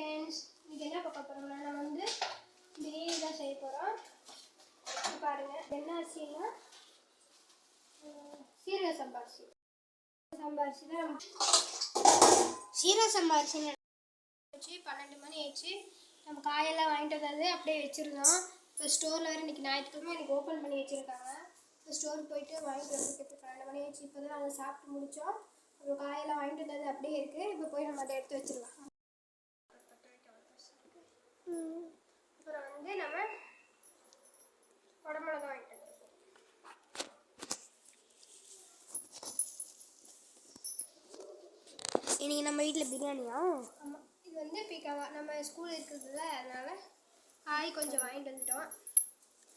Friends, இது என்ன பார்க்க போகிறோம்னா நம்ம வந்து பிரியாணி தான் செய்ய போகிறோம். பாருங்கள், என்ன அரிசின்னா சீரக சம்பா அரிசி. சம்பா அரிசி தான் நம்ம சீரக சம்பா அரிசின்னு வச்சு 12 மணி ஆயிடுச்சு. நம்ம காயெல்லாம் வாங்கிட்டு வந்தது அப்படியே வச்சுருந்தோம். இப்போ ஸ்டோரில் வேறு இன்றைக்கி ஞாயிற்றுக்கிழமை எனக்கு ஓப்பன் பண்ணி வச்சுருக்காங்க. இப்போ ஸ்டோருக்கு போயிட்டு வாங்கிட்டு வரதுக்கு இப்போ 12 மணி ஆயிடுச்சு. இப்போ தான் அதை சாப்பிட்டு முடித்தோம். அப்புறம் காயெல்லாம் வாங்கிட்டு வந்தது அப்படியே இருக்குது. இப்போ போய் நம்ம அதை எடுத்து வச்சிடலாம். அப்புறம் வந்து நம்ம குடமிளகா வாங்கிட்டு வந்துருக்கோம். இன்னைக்கு நம்ம வீட்டில் பிரியாணியா? ஆமாம், இது வந்து பீக்கங்கா. நம்ம ஸ்கூல் இருக்கிறதுல அதனால் காய் கொஞ்சம் வாங்கிட்டு வந்துட்டோம்.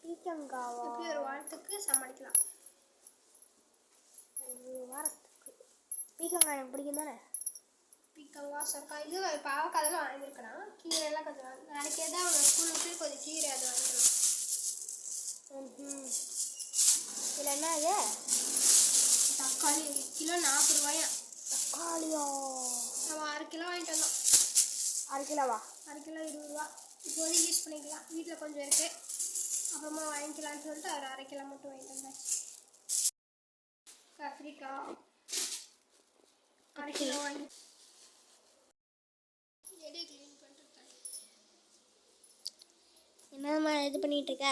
பீக்கங்காவா? எப்படி ஒரு வாரத்துக்கு சமாளிக்கலாம். ஒரு வாரத்துக்கு பீக்கங்காய் எனக்கு பிடிக்கும் தானே? பீக்கங்கா, சொரக்காய், இது பாவக்காய் அதெல்லாம் வாங்கியிருக்கலாம். கீரை எல்லாம் கொஞ்சம் நாளைக்கே தான் அவங்க ஸ்கூலுக்கு கொஞ்சம் கீரை அது வாங்கிக்கலாம். இதில் என்ன இது? தக்காளி கிலோ 40 ரூபாயா? தக்காளியா? நம்ம 1/2 கிலோ வாங்கிட்டு வந்தோம். 1/2 கிலோவா? 1/2 கிலோ 20 ரூபா. இப்போது யூஸ் பண்ணிக்கலாம். வீட்டில் கொஞ்சம் இருக்குது, அப்புறமா வாங்கிக்கலான்னு சொல்லிட்டு ஒரு 1/2 கிலோ மட்டும் வாங்கிட்டு வந்தாச்சு. கத்திரிக்காய் 1/2 கிலோ வாங்கி என்னம்மா இது பண்ணிட்டு இருக்க?